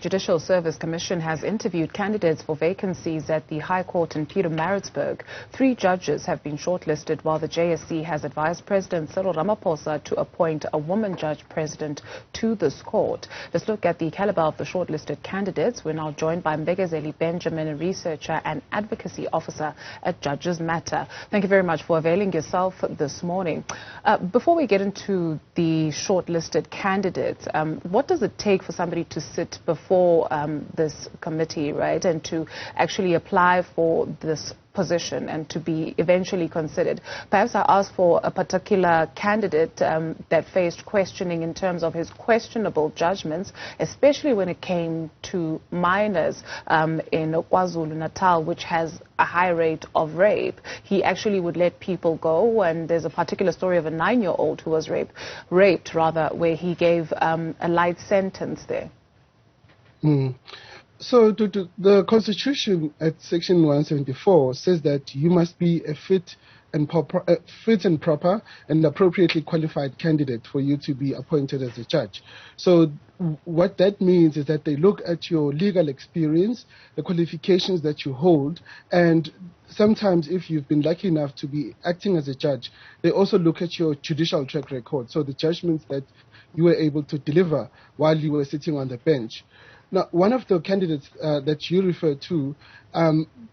Judicial Service Commission has interviewed candidates for vacancies at the High Court in Pietermaritzburg. 3 judges have been shortlisted, while the JSC has advised President Cyril Ramaphosa to appoint a woman judge president to this court. Let's look at the caliber of the shortlisted candidates. We're now joined by Mbekezeli Benjamin, a researcher and advocacy officer at Judges Matter. Thank you very much for availing yourself this morning. Before we get into the shortlisted candidates, what does it take for somebody to sit before this committee, right, and to actually apply for this position and to be eventually considered? Perhaps I asked for a particular candidate that faced questioning in terms of his questionable judgments, especially when it came to minors in KwaZulu-Natal, which has a high rate of rape. He actually would let people go, and there's a particular story of a 9-year-old who was raped, where he gave a light sentence there. So the Constitution at Section 174 says that you must be a fit and proper and appropriately qualified candidate for you to be appointed as a judge. So what that means is that they look at your legal experience, the qualifications that you hold, and sometimes if you've been lucky enough to be acting as a judge, they also look at your judicial track record, so the judgments that you were able to deliver while you were sitting on the bench. Now, one of the candidates that you referred to,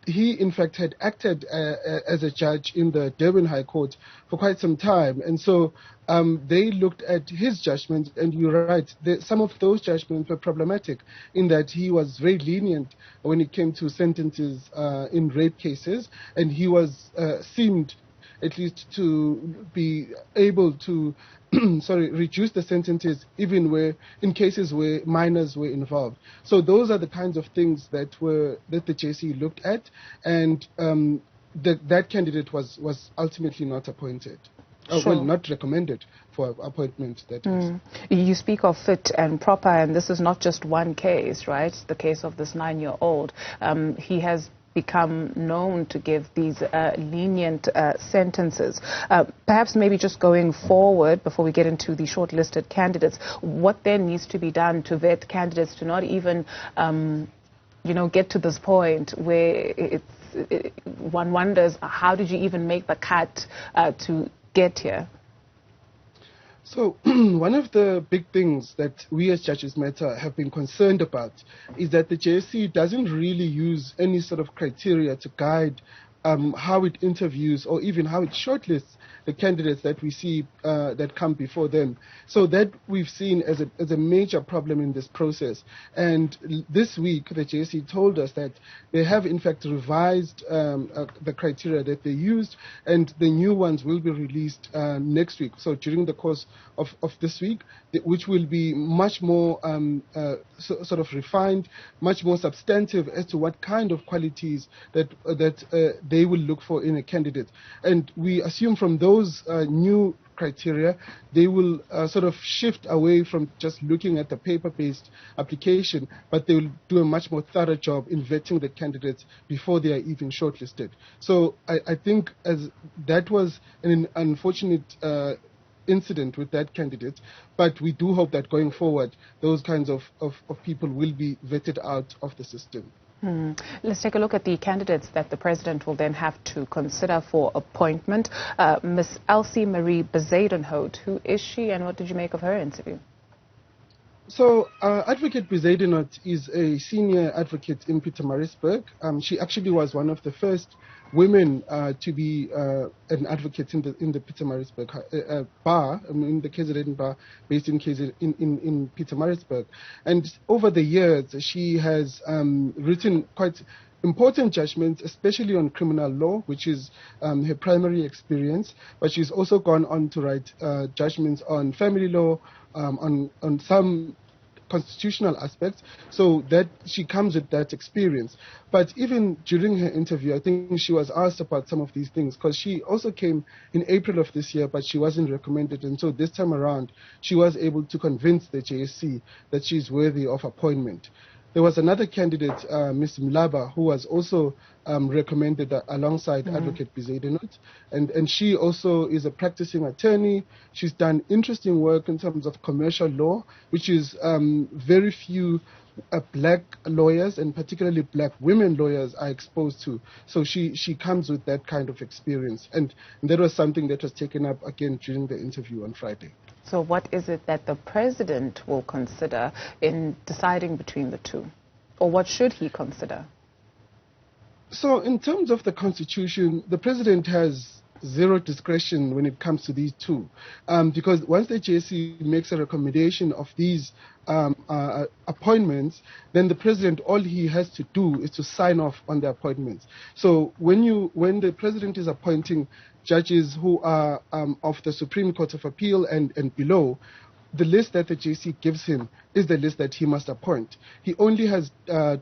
he in fact had acted as a judge in the Durban High Court for quite some time. And so they looked at his judgment, and you're right, some of those judgments were problematic in that he was very lenient when it came to sentences in rape cases, and he was seemed at least to be able to reduce the sentences even in cases where minors were involved. So those are the kinds of things that the JSC looked at, and that candidate was ultimately not appointed. Sure. Well, not recommended for appointment, that is. You speak of fit and proper, and this is not just one case, right? The case of this 9-year-old. He has become known to give these lenient sentences. Perhaps maybe just going forward, before we get into the shortlisted candidates, what then needs to be done to vet candidates to not even, get to this point where one wonders, how did you even make the cut to get here? So one of the big things that we as Judges Matter have been concerned about is that the JSC doesn't really use any sort of criteria to guide how it interviews or even how it shortlists the candidates that we see that come before them. So that we've seen as a major problem in this process. And this week, the JSC told us that they have in fact revised the criteria that they used, and the new ones will be released next week. So during the course of this week, which will be much more sort of refined, much more substantive as to what kind of qualities that they will look for in a candidate. And we assume from those new criteria, they will sort of shift away from just looking at the paper-based application, but they will do a much more thorough job in vetting the candidates before they are even shortlisted. So I think as that was an unfortunate incident with that candidate, but we do hope that going forward, those kinds of people will be vetted out of the system. Let's take a look at the candidates that the President will then have to consider for appointment. Ms. Elsie Marie Bezuidenhout, who is she and what did you make of her interview? So Advocate Bezuidenhout is a senior advocate in Pietermaritzburg. She actually was one of the first women to be an advocate in the Pietermaritzburg bar, in the KZN bar based in Pietermaritzburg. And over the years, she has written quite important judgments, especially on criminal law, which is her primary experience. But she's also gone on to write judgments on family law, on some constitutional aspects, so that she comes with that experience. But even during her interview, I think she was asked about some of these things, because she also came in April of this year, but she wasn't recommended. And so this time around, she was able to convince the JSC that she's worthy of appointment. There was another candidate, Ms. Mlaba, who was also recommended alongside Advocate Bezuidenhout, and she also is a practicing attorney. She's done interesting work in terms of commercial law, which is very few black lawyers, and particularly black women lawyers, are exposed to. So she comes with that kind of experience. And that was something that was taken up again during the interview on Friday. So what is it that the president will consider in deciding between the two? Or what should he consider? So in terms of the Constitution, the president has zero discretion when it comes to these two, because once the JSC makes a recommendation of these appointments, then the president, all he has to do is to sign off on the appointments. So when the president is appointing judges who are of the Supreme Court of Appeal and below, the list that the JSC gives him is the list that he must appoint. He only has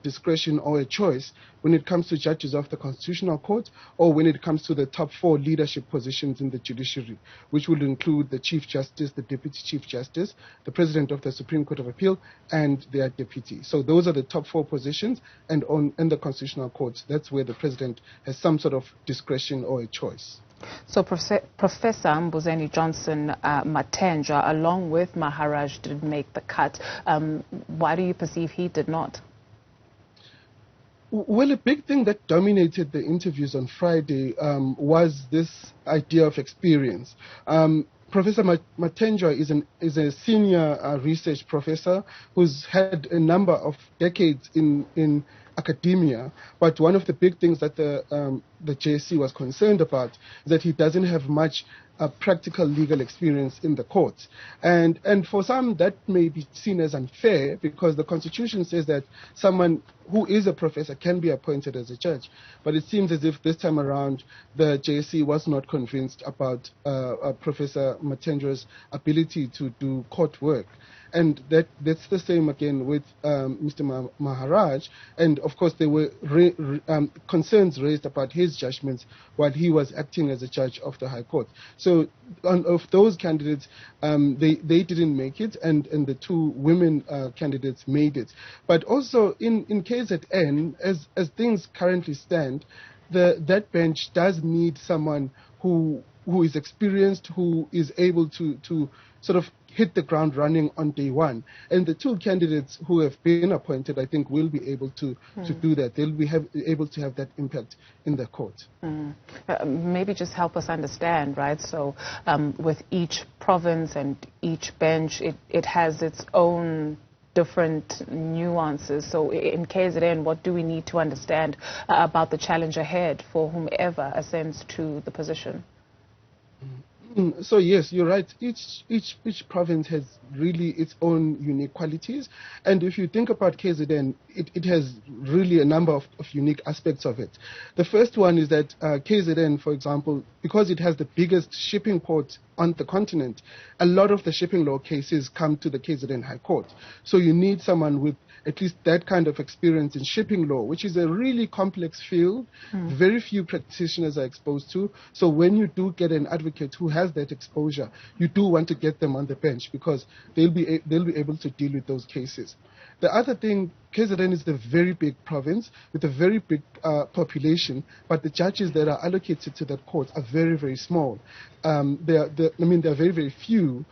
discretion or a choice when it comes to judges of the Constitutional Court, or when it comes to the top 4 leadership positions in the judiciary, which will include the Chief Justice, the Deputy Chief Justice, the President of the Supreme Court of Appeal, and their deputy. So those are the top 4 positions, and in the Constitutional Court, that's where the President has some sort of discretion or a choice. So Professor Mbekezeli Johnson Matenjwa, along with Maharaj, did make the cut. Why do you perceive he did not? Well, a big thing that dominated the interviews on Friday was this idea of experience. Professor Matenjwa is a senior research professor who's had a number of decades in academia, but one of the big things that the JSC was concerned about is that he doesn't have much practical legal experience in the courts. And for some, that may be seen as unfair, because the Constitution says that someone who is a professor can be appointed as a judge. But it seems as if this time around, the JSC was not convinced about Professor Matenjwa's ability to do court work. And that's the same again with Mr. Maharaj. And of course, there were concerns raised about his judgments while he was acting as a judge of the High Court. So of those candidates, they didn't make it, and the 2 women candidates made it. But also in KZN, as things currently stand, that bench does need someone who is experienced, who is able to sort of hit the ground running on day one. And the 2 candidates who have been appointed, I think, will be able to do that. They'll be able to have that impact in the court. Maybe just help us understand, right? So with each province and each bench, it has its own different nuances. So in KZN, what do we need to understand about the challenge ahead for whomever ascends to the position? So yes, you're right. Each province has really its own unique qualities, and if you think about KZN, it has really a number of unique aspects of it. The first one is that KZN, for example, because it has the biggest shipping port on the continent, a lot of the shipping law cases come to the KZN High Court. So you need someone with at least that kind of experience in shipping law, which is a really complex field. Very few practitioners are exposed to. So when you do get an advocate who has that exposure, you do want to get them on the bench, because they'll be able to deal with those cases. The other thing, KZN is a very big province with a very big population, but the judges that are allocated to that court are very, very small. There are very, very few,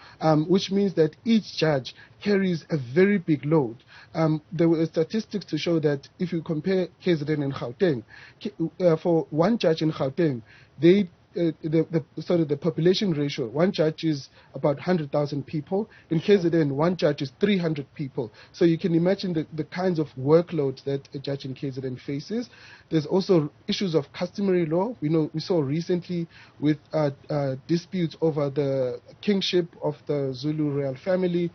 which means that each judge carries a very big load. There were statistics to show that if you compare KZN and Gauteng, for one judge in Gauteng, the population ratio, one judge is about 100,000 people. In KZN, one judge is 300 people. So you can imagine the kinds of workload that a judge in KZN faces. There's also issues of customary law. We saw recently with disputes over the kingship of the Zulu royal family.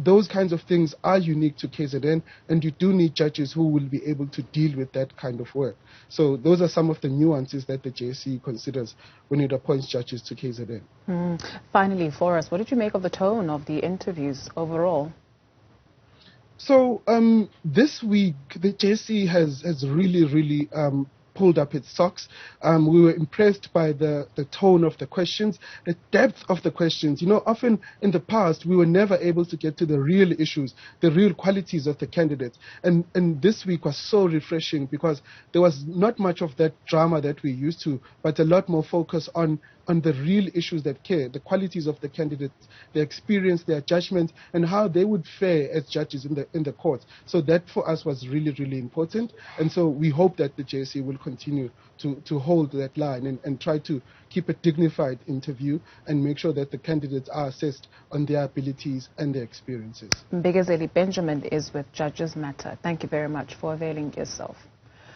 Those kinds of things are unique to KZN, and you do need judges who will be able to deal with that kind of work. So those are some of the nuances that the JSC considers when it appoints judges to KZN. Finally, for us, what did you make of the tone of the interviews overall? So this week, the JSC has really pulled up its socks. We were impressed by the tone of the questions, the depth of the questions. Often in the past, we were never able to get to the real issues, the real qualities of the candidates. And this week was so refreshing, because there was not much of that drama that we used to, but a lot more focus on on the real issues that care, the qualities of the candidates, their experience, their judgment, and how they would fare as judges in the court. So that for us was really, really important. And so we hope that the JSC will continue to hold that line and try to keep a dignified interview and make sure that the candidates are assessed on their abilities and their experiences. Mbekezeli Benjamin is with Judges Matter. Thank you very much for availing yourself.